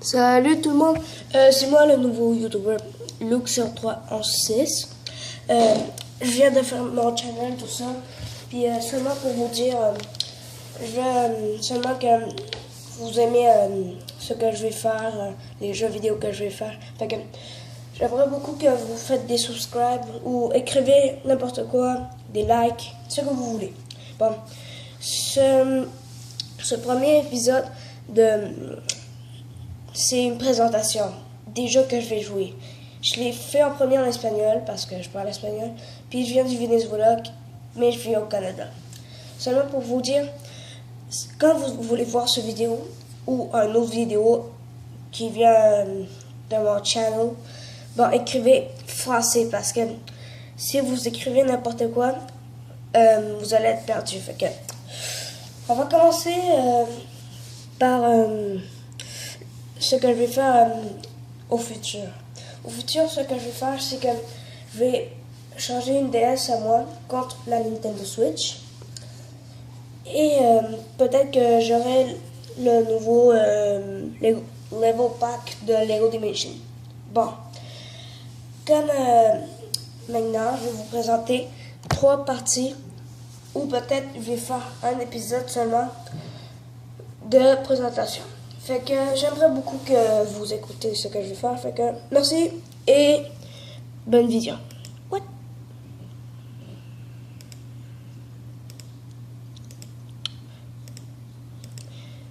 Salut tout le monde, c'est moi le nouveau YouTuber Luxer316. Je viens de faire mon channel, tout ça. Puis seulement pour vous dire, je veux seulement que vous aimez ce que je vais faire, les jeux vidéo que je vais faire. Fait que j'aimerais beaucoup que vous faites des subscribes ou écrivez n'importe quoi, des likes, ce que vous voulez. Bon, ce premier épisode c'est une présentation des jeux que je vais jouer. Je l'ai fait en premier en espagnol parce que je parle espagnol. Puis je viens du Venezuela, mais je vis au Canada. Seulement pour vous dire, quand vous voulez voir cette vidéo ou une autre vidéo qui vient de mon channel, bon, écrivez français parce que si vous écrivez n'importe quoi, vous allez être perdu. Fait que, on va commencer par ce que je vais faire au futur. Au futur, ce que je vais faire, c'est que je vais changer une DS à moi contre la Nintendo Switch. Et peut-être que j'aurai le nouveau level pack de Lego Dimension. Bon, comme maintenant, je vais vous présenter 3 parties, ou peut-être je vais faire un épisode seulement de présentation. Fait que j'aimerais beaucoup que vous écoutez ce que je vais faire. Fait que merci et bonne vision. What?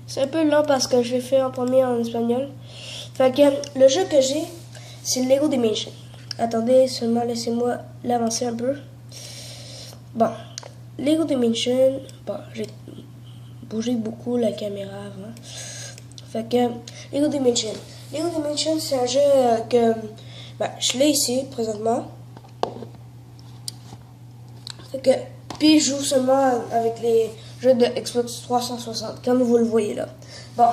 C'est un peu lent parce que je vais faire en premier en espagnol. Fait que le jeu que j'ai, c'est Lego Dimension. Attendez, seulement laissez-moi l'avancer un peu. Bon, Lego Dimension. Bon, j'ai bougé beaucoup la caméra avant. Fait que Lego Dimension. Lego Dimension, c'est un jeu que je l'ai ici présentement. Fait que puis je joue seulement avec les jeux de Xbox 360, comme vous le voyez là. Bon,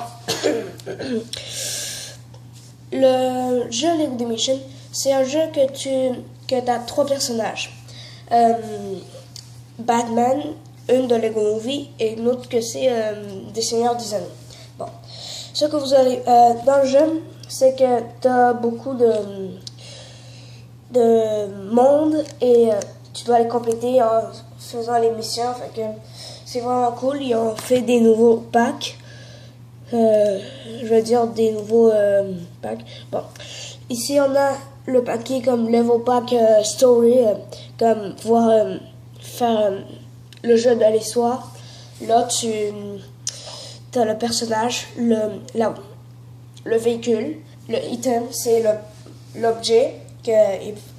le jeu Lego Dimension, c'est un jeu que t'as 3 personnages. Batman, une de Lego Movie et une autre que c'est des Seigneurs des Anneaux. Bon. Ce que vous allez dans le jeu, c'est que tu as beaucoup de monde et tu dois les compléter en faisant les missions. Fait que c'est vraiment cool. Ils ont fait des nouveaux packs. Je veux dire des nouveaux packs. Bon, ici on a le paquet comme level pack story, comme pouvoir faire le jeu de l'histoire. Là tu t'as le personnage, le véhicule, le item, c'est l'objet qui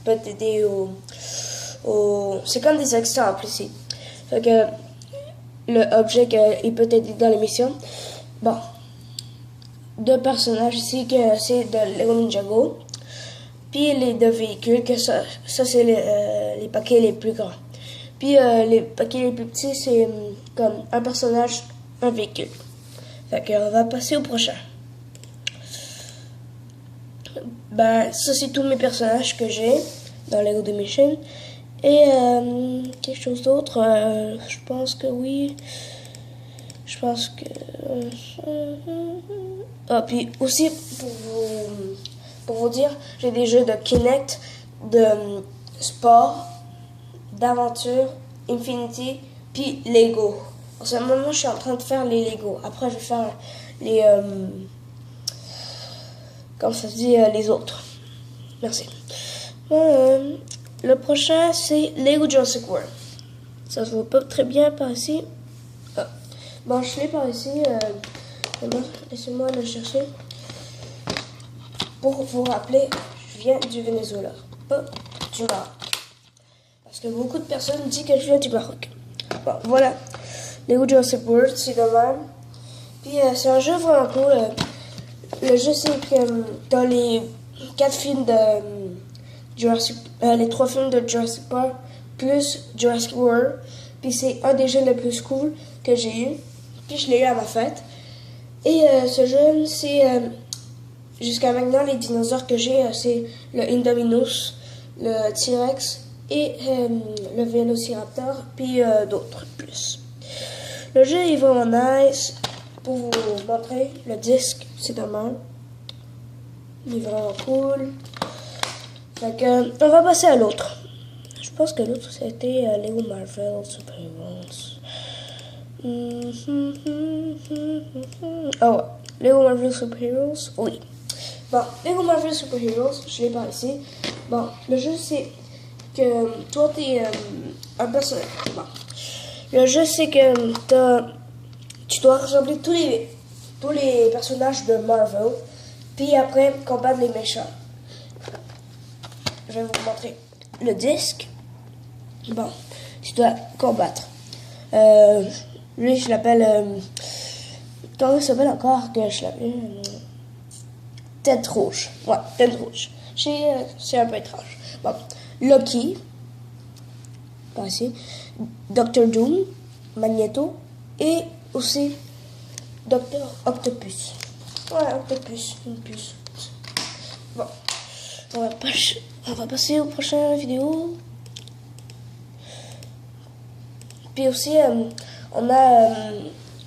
peut t'aider c'est comme des exemples ici. Fait que l'objet qui peut t'aider dans les missions. Bon, 2 personnages ici que c'est de Lego Ninjago. Puis les 2 véhicules, que ça c'est les paquets les plus grands. Puis les paquets les plus petits, c'est comme un personnage, un véhicule. Fait qu'on va passer au prochain. Ça c'est tous mes personnages que j'ai dans Lego Dimension. Et quelque chose d'autre, je pense que oui. Je pense que... puis aussi, pour vous dire, j'ai des jeux de Kinect, de sport, d'aventure, Infinity, puis Lego. En ce moment, je suis en train de faire les Lego. Après, je vais faire les... comme ça se dit, les autres. Merci. Le prochain, c'est Lego Jurassic World. Ça se voit pas très bien par ici. Ah. Bon, je l'ai par ici. Laissez-moi le chercher. Pour vous rappeler, je viens du Venezuela, pas du Maroc. Parce que beaucoup de personnes disent que je viens du Maroc. Bon, voilà. Lego Jurassic World, c'est de même. Puis c'est un jeu vraiment cool. Le jeu, c'est que dans les 4 films de Jurassic, les 3 films de Jurassic Park plus Jurassic World. Puis c'est un des jeux les plus cool que j'ai eu. Puis je l'ai eu à ma fête. Et ce jeu, c'est jusqu'à maintenant les dinosaures que j'ai, c'est le Indominus, le T-Rex et le Vélociraptor, puis d'autres plus. Le jeu est vraiment nice. Pour vous montrer le disque, c'est normal. Il est vraiment cool. Fait que, on va passer à l'autre. Je pense que l'autre, c'était Lego Marvel Super Heroes. Ah ouais, Lego Marvel Super Heroes, oui. Bon, Lego Marvel Super Heroes, je l'ai par ici. Bon, le jeu, c'est que toi, t'es un personnage. Bon. Le jeu, c'est que tu dois ressembler tous les personnages de Marvel, puis après, combattre les méchants. Je vais vous montrer le disque. Bon, tu dois combattre. Lui, je l'appelle... comment il s'appelle encore que je l'appelle? Tête rouge. Ouais, tête rouge. C'est un peu étrange. Bon, Loki. Par ici. Doctor Doom. Magneto. Et aussi Docteur Octopus. Ouais, Octopus. Une puce. Bon. On va passer aux prochaines vidéos. Puis aussi, on a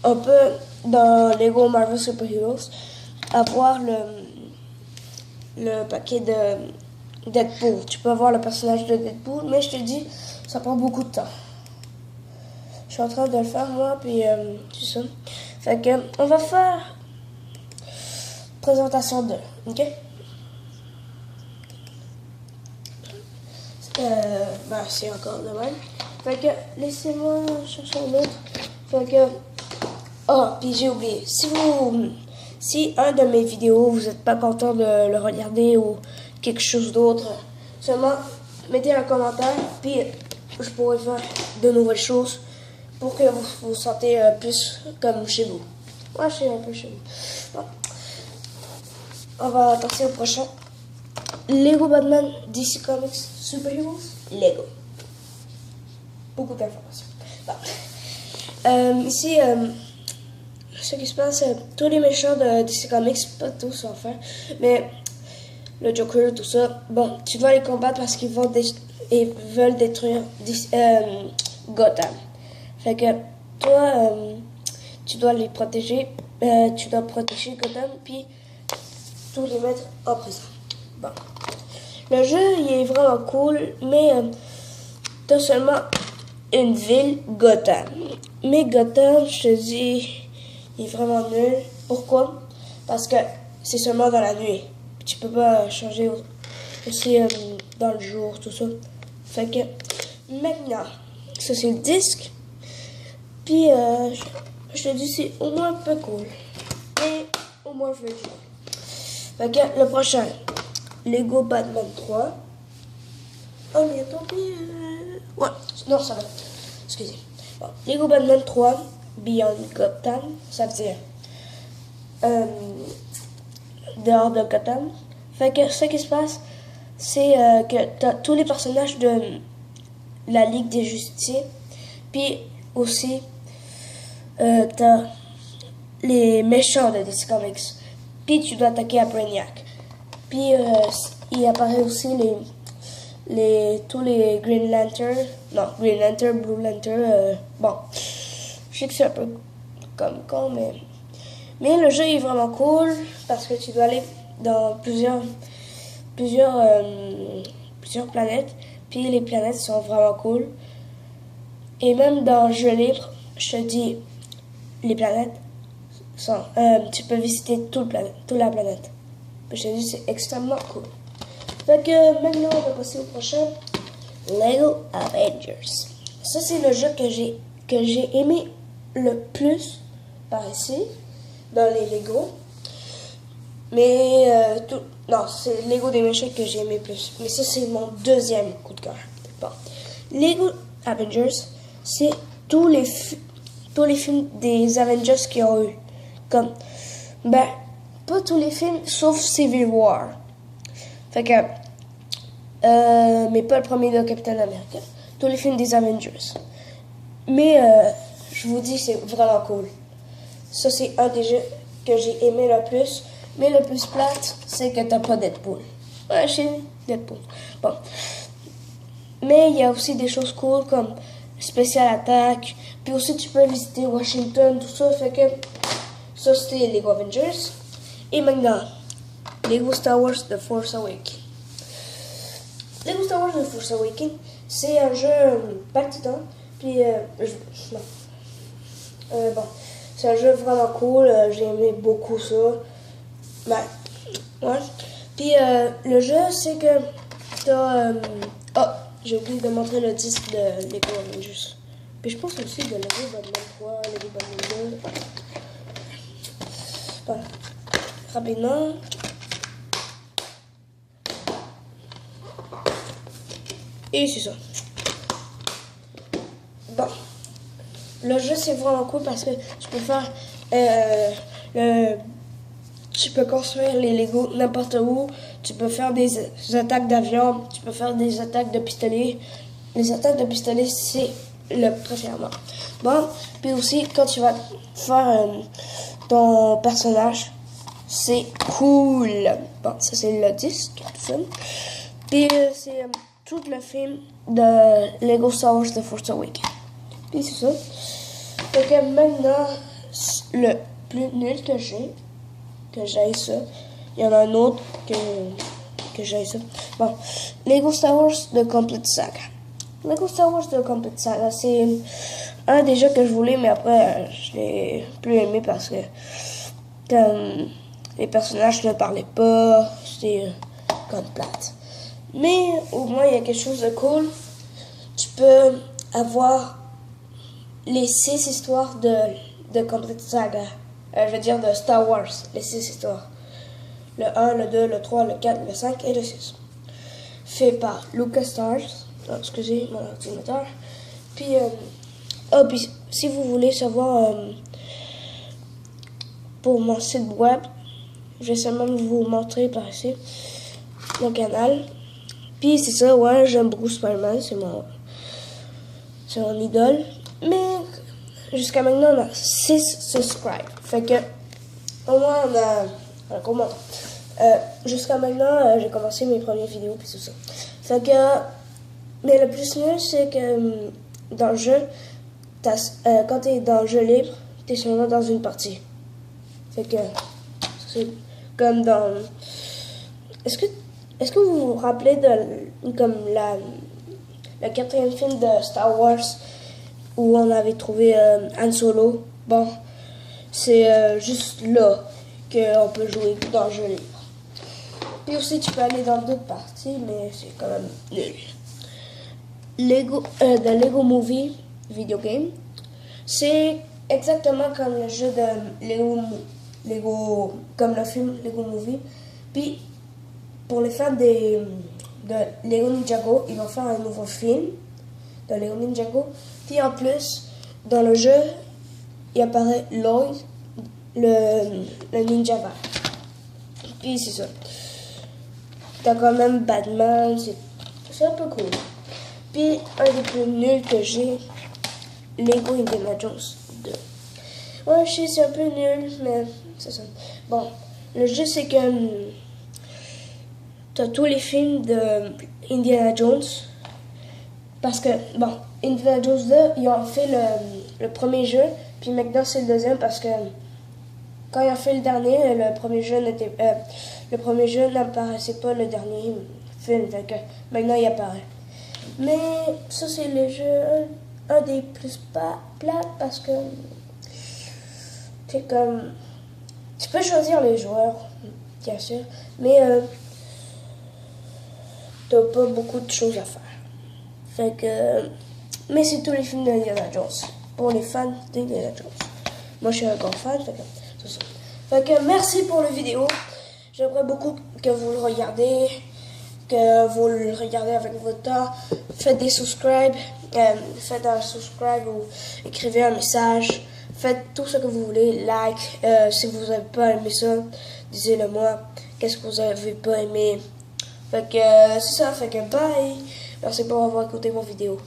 un peu dans Lego Marvel Super Heroes avoir le paquet de Deadpool. Tu peux avoir le personnage de Deadpool, mais je te dis, ça prend beaucoup de temps. Je suis en train de le faire moi, puis c'est ça. Fait que, on va faire présentation 2, ok? Ben, c'est encore de même. Fait que, laissez-moi chercher un autre. Fait que, puis j'ai oublié. Si un de mes vidéos, vous n'êtes pas content de le regarder ou quelque chose d'autre, seulement mettez un commentaire, puis je pourrai faire de nouvelles choses pour que vous vous sentez plus comme chez vous. Moi, je suis un peu chez vous. Bon. On va passer au prochain. Lego Batman DC Comics Super Heroes Lego. Beaucoup d'informations. Bon. Ici, ce qui se passe, tous les méchants de DC Comics, pas tous en fait, mais le Joker, tout ça, bon, tu dois les combattre parce qu'ils veulent détruire Gotham. Fait que toi, tu dois les protéger, tu dois protéger Gotham, puis tous les mettre en prison. Bon. Le jeu, il est vraiment cool, mais t'as seulement une ville, Gotham. Mais Gotham, je te dis, il est vraiment nul. Pourquoi? Parce que c'est seulement dans la nuit. Tu peux pas changer aussi dans le jour, tout ça. Fait que, maintenant, ça c'est le disque. Puis, je te dis, c'est au moins un peu cool. Et au moins, je vais jouer. Fait que, le prochain, Lego Batman 3. Oh, mais attendez. Ouais, non, ça va. Excusez. Bon, Lego Batman 3, Beyond Gotham, ça veut dire dehors de Gotham. Fait que ce qui se passe, c'est que t'as tous les personnages de la Ligue des Justiciers, puis aussi t'as les méchants de DC Comics, puis tu dois attaquer à Brainiac. Puis il apparaît aussi tous les Green Lantern, non, Green Lantern, Blue Lantern, bon, je sais que c'est un peu comme con, mais le jeu est vraiment cool parce que tu dois aller dans plusieurs planètes, puis les planètes sont vraiment cool. Et même dans le jeu libre, je te dis, les planètes sont, tu peux visiter toute la planète. Je te dis, c'est extrêmement cool. Fait que maintenant, on va passer au prochain. Lego Avengers. Ça, c'est le jeu que j'ai aimé le plus par ici, dans les Lego. Mais, non, c'est Lego des méchants que j'ai aimé plus. Mais ça, c'est mon deuxième coup de cœur. Bon. Lego Avengers, c'est tous les films des Avengers qui ont eu. Comme, ben, pas tous les films, sauf Civil War. Fait que, mais pas le premier de Captain America. Tous les films des Avengers. Mais, je vous dis, c'est vraiment cool. Ça, c'est un des jeux que j'ai aimé le plus. Mais le plus plate, c'est que t'as pas Deadpool. Ouais, j'ai Deadpool. Bon. Mais il y a aussi des choses cool comme Special Attack. Puis aussi, tu peux visiter Washington, tout ça. Fait que ça, c'était Lego Avengers. Et maintenant, Lego Star Wars The Force Awakens. Lego Star Wars The Force Awakens, c'est un jeu palpitant. Puis, bon, c'est un jeu vraiment cool. J'ai aimé beaucoup ça. Ben, ouais. Puis, le jeu, c'est que t'as. Oh, j'ai oublié de montrer le disque de Lego Avengers. Puis, je pense aussi de Lego Batman 3, Lego Batman 2. Bon, rapidement. Et c'est ça. Bon. Le jeu, c'est vraiment cool parce que tu peux faire tu peux construire les Lego n'importe où. Tu peux faire des attaques d'avion. Tu peux faire des attaques de pistolet. Les attaques de pistolet, c'est le préférable. Bon, puis aussi, quand tu vas faire ton personnage, c'est cool. Bon, ça, c'est le disque, tout ça. Puis, c'est tout le film de Lego Star Wars The Force Awakens. Puis, c'est ça. Donc, maintenant, le plus nul que j'ai ça. Il y en a un autre que j'ai ça. Bon, Lego Star Wars The Complete Saga. Lego Star Wars The Complete Saga, c'est un des jeux que je voulais, mais après, je l'ai plus aimé parce que comme les personnages ne parlaient pas, c'était comme plate. Mais au moins, il y a quelque chose de cool. Tu peux avoir les 6 histoires de Complete Saga. Je veux dire de Star Wars, les 6 histoires. Le 1, le 2, le 3, le 4, le 5 et le 6. Fait par LucasArts. Oh, excusez mon ordinateur. Puis, puis si vous voulez savoir pour mon site web, je vais seulement vous montrer par ici mon canal. Puis c'est ça, ouais, j'aime beaucoup Spider-Man, c'est mon idole. Mais jusqu'à maintenant, on a 6 subscribes. Fait que, au moins, on a comment jusqu'à maintenant, j'ai commencé mes premières vidéos, puis tout ça. Fait que, mais le plus nul, c'est que dans le jeu, quand t'es dans le jeu libre, t'es seulement dans une partie. Fait que, c'est comme dans... Est-ce que vous vous rappelez de comme le 4e film de Star Wars où on avait trouvé Han Solo? Bon, c'est juste là qu'on peut jouer dans le jeu libre. Puis aussi, tu peux aller dans d'autres parties, mais c'est quand même nul. The Lego Movie Video Game, c'est exactement comme le jeu de Lego, comme le film Lego Movie. Puis, pour les fans de Lego Ninjago, ils vont faire un nouveau film de Lego Ninjago. Puis en plus, dans le jeu, il apparaît Lloyd, le ninja vert. Puis c'est ça. T'as quand même Batman, c'est un peu cool. Puis un des plus nuls que j'ai, Lego Indiana Jones 2. Ouais, je sais, c'est un peu nul, mais c'est ça. Bon, le jeu, c'est que t'as tous les films de Indiana Jones. Parce que, bon, Indiana Jones 2, ils ont fait le premier jeu, puis maintenant c'est le deuxième parce que quand ils ont fait le dernier, le premier jeu n'apparaissait pas le dernier film, fait que maintenant il apparaît. Mais ça c'est le jeu, un des plus plates parce que c'est comme, tu peux choisir les joueurs, bien sûr, mais t'as pas beaucoup de choses à faire. Fait que, mais c'est tous les films d'Indiana Jones, pour les fans d'Indiana Jones. Moi je suis un grand fan, fait que c'est ça. Fait que merci pour la vidéo. J'aimerais beaucoup que vous le regardez, avec votre temps. Faites des subscribes, faites un subscribe ou écrivez un message. Faites tout ce que vous voulez, like. Si vous n'avez pas aimé ça, disez-le moi. Qu'est-ce que vous avez pas aimé? Fait que c'est ça, fait que bye. Merci pour avoir écouté mon vidéo.